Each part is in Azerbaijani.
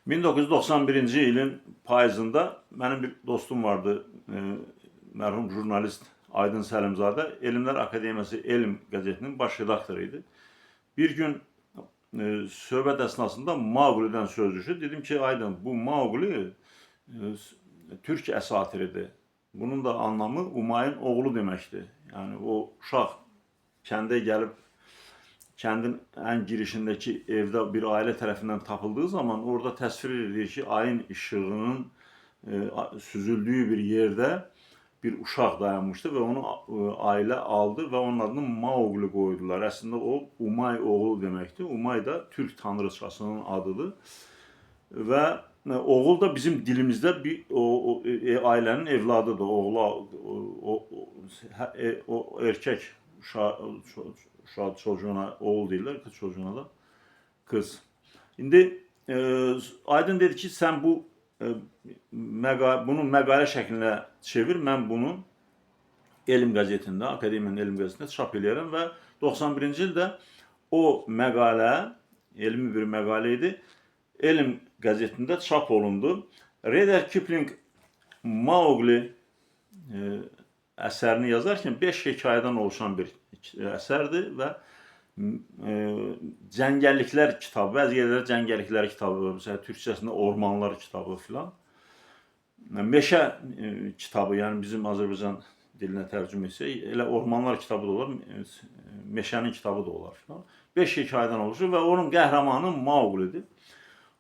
1991-ci ilin payızında mənim bir dostum vardı, mərhum jurnalist Aydın Səlimzadə, Elmlər Akademiyası Elm qəzetinin baş redaktoru idi. Bir gün söhbət əsnasında Maugli'dən söz düşdü. Dedim ki, Aydın, bu Maugli Türk əsatiridir. Bunun da anlamı Umayın oğlu deməkdir. Yəni o uşaq kəndə gəlib, kəndin ən girişindəki evdə bir ailə tərəfindən tapıldığı zaman orada təsvir edilir ki, ayın işığının süzüldüyü bir yerdə bir uşaq dayanmışdı və onu ailə aldı və onun adını Maugli qoydular. Əslində o Umay oğlu deməkdir. Umay da Türk tanrıçasının adıdır və oğul da bizim dilimizdə bir ailənin evladıdır. O erkek uşaq çocuğuna oğul deyirlər, kız çocuğuna da kız. İndi Aydın dedi ki, sen bunu məqalə şəklinə çevir, mən bunu Elm qəzetində, Akademiyanın Elm qəzetində çap eləyərəm və 91-ci ildə o məqalə, elmi bir məqalə idi, Elm qəzetində çap olundu. Rudyard Kipling Maugli əsərini yazarkən 5 hekayədən oluşan bir əsərdir və cəngəlliklər kitabı, bəzi yerlərdə cəngəlliklər kitabı, məsələn, türkçəsində ormanlar kitabı filan. Meşə kitabı, yəni bizim Azərbaycan dilinə tərcümə etsək, elə ormanlar kitabı da olar, meşənin kitabı da olar filan. 5 hekayədən oluşur və onun qəhrəmanı Mauglidir.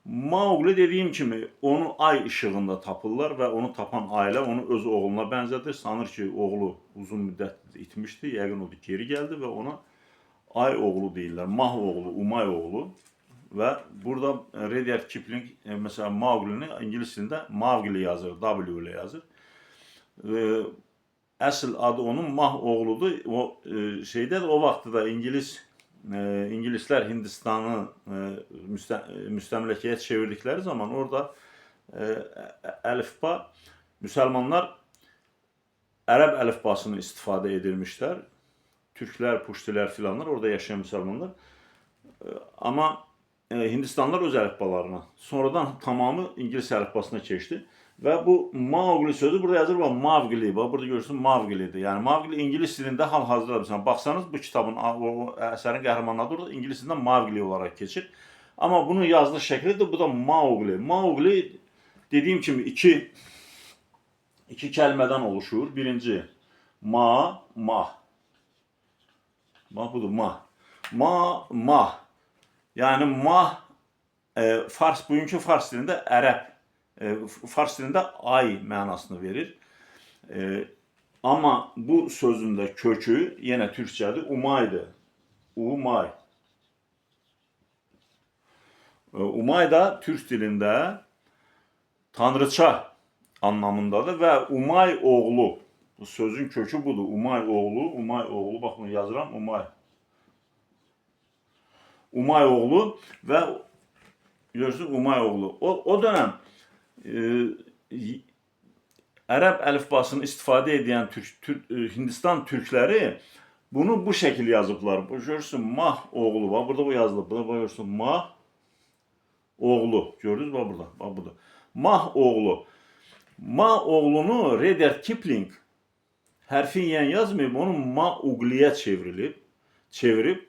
Maugli dediyim kimi onu ay işığında tapırlar və onu tapan ailə onu öz oğluna bənzədir. Sanır ki, oğlu uzun müddət itmişdi, yəqin o da geri gəldi və ona ay oğlu deyirlər, Mah oğlu, Umay oğlu. Və burada Rudyard Kipling mesela Maugli'ni İngilis dilində Maugli yazır, W ile yazır. Əsl adı onun Mah oğludur. O şeydə o vaxtda da İngilislər Hindistanı müstəmləkəyə çevirdikləri zaman orada əlifba, müsəlmanlar ərəb əlifbasını istifadə edilmişlər. Türklər, Puştilər filanlar, orada yaşayan müsəlmanlar. Amma Hindistanlar öz əlifbalarına, sonradan tamamı İngilis əlifbasına keçdi. Və bu Maugli sözü burada yazılır, Mavgli, burada görürsün Mavglidir. Yəni Mavgli İngilis dilində hal-hazırda, baxsanız bu kitabın, o əsərin qəhrəmanı adı orada İngilis dilində Mavgli olaraq keçir. Amma bunun yazılış şəklidir, bu da Maugli. Maugli dediyim kimi iki kəlmədən oluşur. Birinci, ma, mah. Bax, budur, mah. Ma, mah. Yəni mah, bugünkü fars dilində ərəb, fars dilində ay mənasını verir. Amma bu sözün də kökü yenə türkçədir, umaydır. Umay. Umay da türk dilində tanrıça anlamındadır və Umay oğlu. Bu sözün kökü budur. Umay oğlu, bax bunu yazıram, Umay. Umay oğlu və görürsünüz Umay oğlu. O dönəm ərəb əlifbasını istifadə edən Hindistan türkləri bunu bu şəkil yazıblar. Görürsün Mah oğlu, bax burada bu yazılıb. Burada görürsün Mah oğlu. Gördünüz mü burada? Bax burada. Mah oğlu. Mah oğlunu Rudyard Kipling hərfiyyən yazmayıb, onu Maugli'yə çevirib.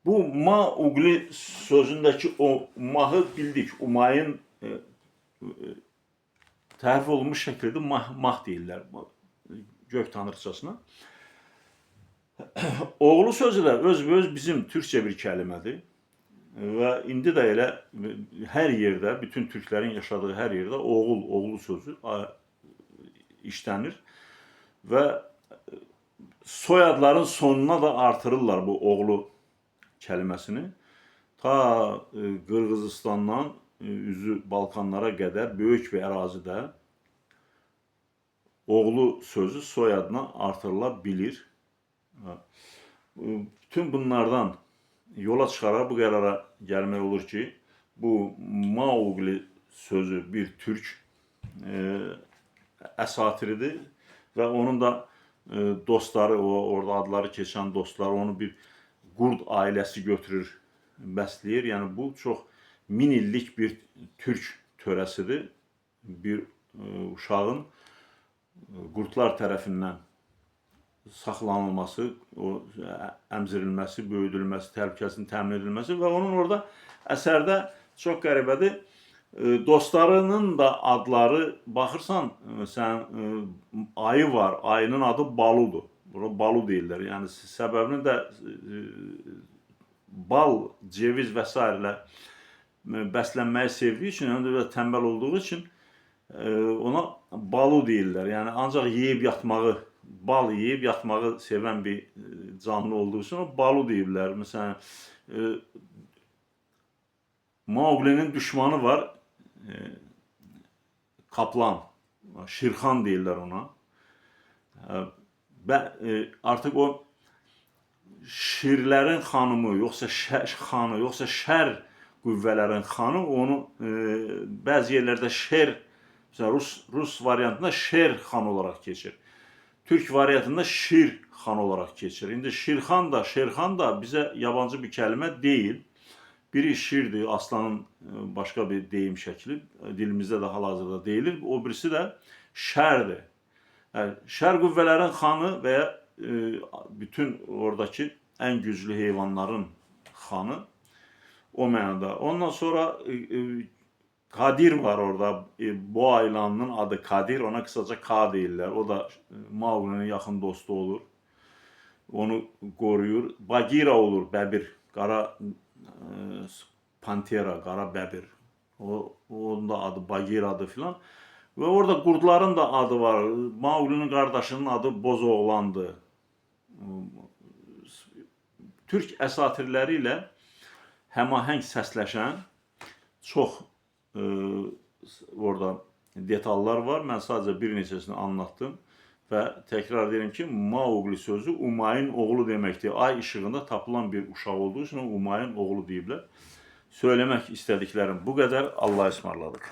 Bu Maugli sözündəki o mahı bildik. Umayın tərif olunmuş şəkildə mah deyirlər gök tanrıçasına. Oğlu sözü də öz bizim türkçə bir kəlmədir. Və indi də elə hər yerdə, bütün türklərin yaşadığı hər yerdə oğlu sözü işlənir. Və soyadların sonuna da artırırlar bu oğlu kəlməsini. Ta Qırğızıstandan üzü Balkanlara qədər böyük bir ərazidə oğlu sözü soyadına artırıla bilir. Bütün bunlardan yola çıxaraq bu qərara gəlmək olur ki, bu Maugli sözü bir türk əsatiridir və onun da dostları, orada adları keçən dostları onu bir qurd ailəsi götürür, bəsləyir. Yəni bu çox 1000 illik bir türk törəsidir. Bir uşağın qurtlar tərəfindən saxlanılması, o əmzirilməsi, böyüdülməsi, təhlükəsinin təmin edilməsi və onun orada əsərdə çox qəribədir. Dostlarının da adları baxırsan, sən ayı var, ayının adı Baludur. Buna Balu deyirlər. Yəni səbəbini də bal, ceviz və s. ilə bəslənməyi sevdiyi üçün, həm də tənbəl olduğu üçün ona Balu deyirlər. Yəni ancaq yeyib yatmağı, bal yeyib yatmağı sevən bir canlı olduğu üçün o Balu deyirlər. Məsələn, Mauqlinin düşmanı var, Kaplan, Şirxan deyirlər ona. Və artıq o şirlərin xanımı, yoxsa şər qüvvələrin xanı, onu bəzi yerlərdə şer, Rus variantında şer xan olaraq keçir. Türk variantında şir xan olaraq keçir. İndi Şirxan da, Şerxan da bizə yabancı bir kəlmə deyil. Biri şirdir, aslanın başqa bir deyim şəkli, dilimizdə də hal-hazırda deyilir. O birisi də şərdir. Yəni, şər qüvvələrin xanı və ya bütün oradakı ən güclü heyvanların xanı o mənada. Ondan sonra Kadir var orada. Boğa ilanının adı Kadir, ona kısaca K deyirlər. O da Mauqlinin yaxın dostu olur. Onu qoruyur. Bagheera olur, bəbir. Qara pantera, qara bəbir. Onun da adı Bagheera'dır filan. Və orada qurdların da adı var. Mauqlinin qardaşının adı Bozoğlandır. Türk əsatirləri ilə həmahəng səsləşən çox orada detallar var. Mən sadəcə bir neçəsini anlattım və təkrar edirəm ki, Mauqli sözü Umayın oğlu deməkdir. Ay işığında tapılan bir uşaq olduğu üçün Umayın oğlu deyiblər. Söyləmək istədiklərim bu qədər. Allah'a ısmarladık.